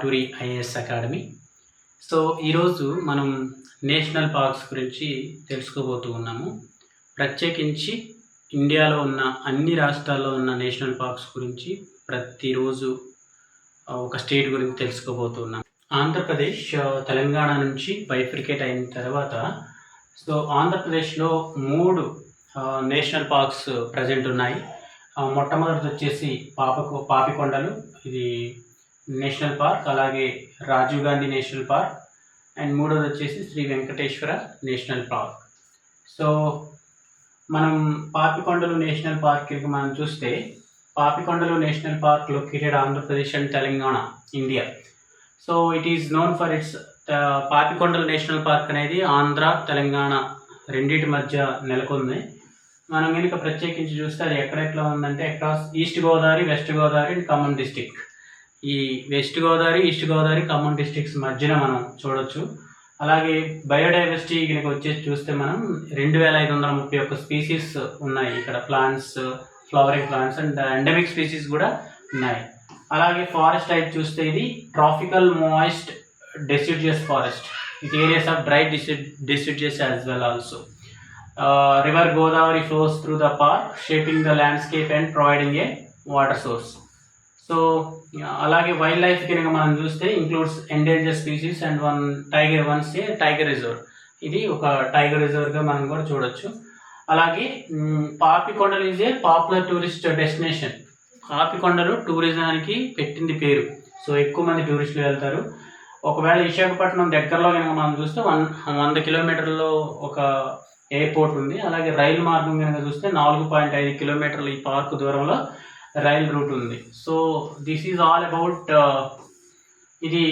Paturi IAS academy. So ఈరోజు మనం national parks గురించి తెలుసుకోబోతూ ఉన్నాము. ప్రత్యేకించి ఇండియాలో ఉన్న అన్ని రాష్ట్రాల్లో ఉన్న నేషనల్ పార్క్స్ గురించి ప్రతిరోజు ఒక స్టేట్ గురించి తెలుసుకోబోతున్నాం. ఆంధ్రప్రదేశ్ తెలంగాణ నుంచి బైఫర్కేట్ అయిన తర్వాత సో ఆంధ్రప్రదేశ్లో 3 నేషనల్ పార్క్స్ ప్రజెంట్ ఉన్నాయి. మొట్టమొదటిది వచ్చేసి పాపికొండలు, ఇది నేషనల్ పార్క్. అలాగే Rajiv Gandhi national park and మూడోది వచ్చేసి Shri Venkateswara national park. So మనం పాపికొండలు నేషనల్ పార్క్కి మనం చూస్తే, Papikondalu national park located Andhra Pradesh and Telangana, India. So it is known for its Papikondalu national park అనేది ఆంధ్ర తెలంగాణ రెండింటి మధ్య నెలకొంది. మనం కనుక ప్రత్యేకించి చూస్తే అది ఎక్కడెట్లా ఉందంటే across East Godavari, West Godavari and Khammam district. ఈ West Godavari, East Godavari, Khammam districts మధ్యన మనం చూడొచ్చు. అలాగే బయోడైవర్సిటీ కనుక వచ్చేసి చూస్తే మనం 2531 స్పీసీస్ ఉన్నాయి ఇక్కడ. Plants, flowering plants and endemic species కూడా ఉన్నాయి. అలాగే ఫారెస్ట్ టైప్ చూస్తే ఇది tropical moist deciduous forest. It areas of dry deciduous as well also. River Godavari flows through the park, shaping the landscape and providing a water source. So అలాగే wildlife కనుక మనం చూస్తే includes endanger species and tiger reserve. ఇది ఒక tiger రిజర్వ్గా మనం కూడా చూడొచ్చు. అలాగే Papikondalu is a popular tourist destination. Papikondalu టూరిజానికి పెట్టింది పేరు. సో ఎక్కువ మంది టూరిస్టులు వెళ్తారు. ఒకవేళ విశాఖపట్నం దగ్గరలో కనుక మనం చూస్తే 100 కిలోమీటర్లో ఒక ఎయిర్పోర్ట్ ఉంది. అలాగే రైలు మార్గం కనుక చూస్తే 4.5 కిలోమీటర్ల ఈ పార్క్ దూరంలో రైల్ రూట్ ఉంది. So this is all about ఇది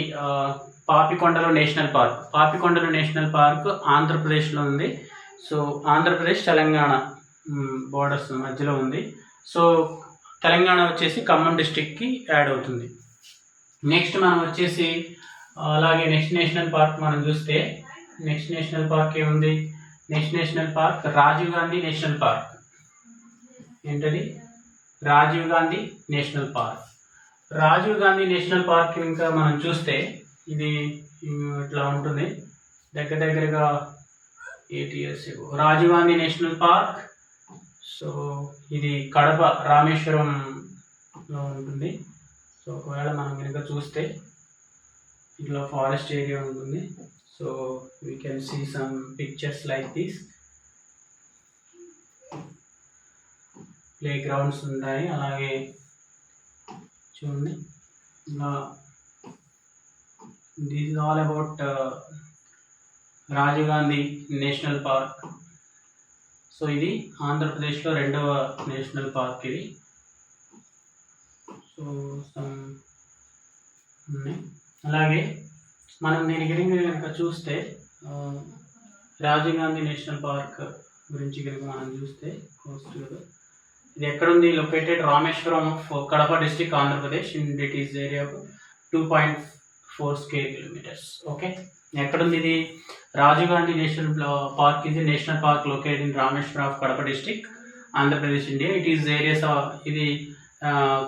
Papikondalu national park. Papikondalu national park ఆంధ్రప్రదేశ్లో ఉంది. సో ఆంధ్రప్రదేశ్ తెలంగాణ బోర్డర్స్ మధ్యలో ఉంది. సో తెలంగాణ వచ్చేసి ఖమ్మం డిస్టిక్కి యాడ్ అవుతుంది. నెక్స్ట్ మనం వచ్చేసి అలాగే నెక్స్ట్ నేషనల్ పార్క్ మనం చూస్తే, నెక్స్ట్ నేషనల్ పార్క్ ఏముంది? Next national park Rajiv Gandhi national park. ఏంటది? Rajiv Gandhi national park. Rajiv Gandhi national park ఇంకా మనం చూస్తే ఇది ఇట్లా ఉంటుంది. దగ్గరగా 8 years ago Rajiv Gandhi national park. So ఇది కడప రామేశ్వరంలో ఉంటుంది. సో ఒకవేళ మనం కనుక చూస్తే ఇట్లా ఫారెస్ట్ ఏరియా ఉంటుంది. So we can see some pictures like this. Playgrounds ఉంటాయి. అలాగే చూడండి, this is all about Rajiv Gandhi national park. So ఇది ఆంధ్రప్రదేశ్లో 2వ నేషనల్ పార్క్ ఇది. సో అలాగే మనం దీని గురించి కనుక చూస్తే, రాజీవ్ గాంధీ నేషనల్ పార్క్ గురించి కనుక మనం చూస్తే ఇది ఎక్కడుంది? Located Rameswaram of Kadapa district, Andhra Pradesh. And it is area of 2.4 square kilometers. Okay, ఎక్కడుంది ఇది? రాజీవ్ గాంధీ నేషనల్ పార్క్ ఇది national park located in Rameswaram of Kadapa district, Andhra Pradesh, India. It is areas ఇది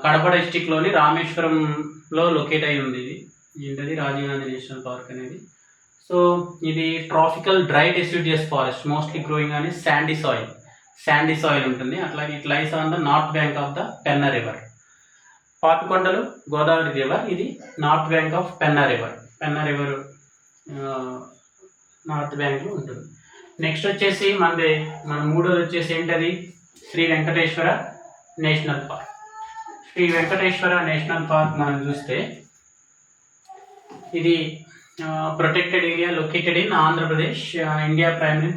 కడప డిస్టిక్లోని రామేశ్వరంలో లొకేట్ అయి ఉంది. ఇది ఏంటది? రాజీవ్ గాంధీ నేషనల్ పార్క్ అనేది. సో ఇది tropical dry deciduous forest, mostly growing అని శాండీ సాయిల్ ఉంటుంది. అట్లాగే it lies on the north bank of the Penna river. Papikondalu Godavari river, ఇది north bank of Penna river north బ్యాంక్లో ఉంటుంది. నెక్స్ట్ వచ్చేసి మన మూడోది వచ్చేసి ఏంటది? Shri Venkateswara national park. Shri Venkateswara national park మనం చూస్తే ఇది protected area located in Andhra Pradesh, India, primary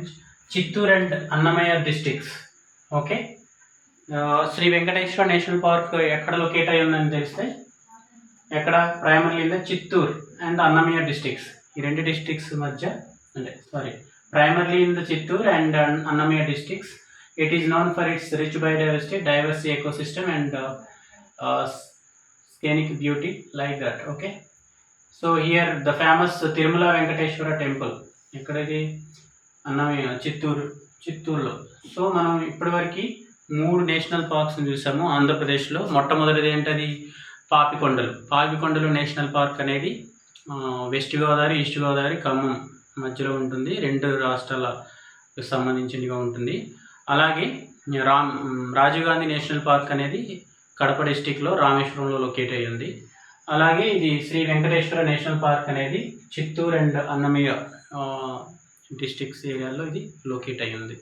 Chittoor and Annamayya districts. Okay, Shri Venkateswara national park ఎక్కడ లొకేట్ అయి ఉందని తెలిస్తే, ఎక్కడ? Primary in the Chittoor and Annamayya districts. ఈ 2 డిస్ట్రిక్ట్స్ మధ్య primarily in the Chittoor and Annamayya districts. It is known for it's rich biodiversity, divorce ecosystem and scenic beauty like that. Okay, so here the famous Tirumala Venkateshwara temple. ఎక్కడది? అన్నమయ్య చిత్తూరులో. So మనం ఇప్పటివరకు 3 national పార్క్స్ని చూసాము ఆంధ్రప్రదేశ్లో. మొట్టమొదటిది ఏంటది? పాపికొండలు నేషనల్ పార్క్ అనేది west Godavari, East Godavari, Khammam మధ్యలో ఉంటుంది. 2 రాష్ట్రాలకు సంబంధించినగా ఉంటుంది. అలాగే రాజీవ్ గాంధీ నేషనల్ పార్క్ అనేది కడప డిస్టిక్లో రామేశ్వరంలో లొకేట్ అయ్యి ఉంది. అలాగే ఇది శ్రీ వెంకటేశ్వర నేషనల్ పార్క్ అనేది చిత్తూరు అండ్ అన్నమయ్య డిస్టిక్స్ ఏరియాలో ఇది లొకేట్ అయ్యి ఉంది.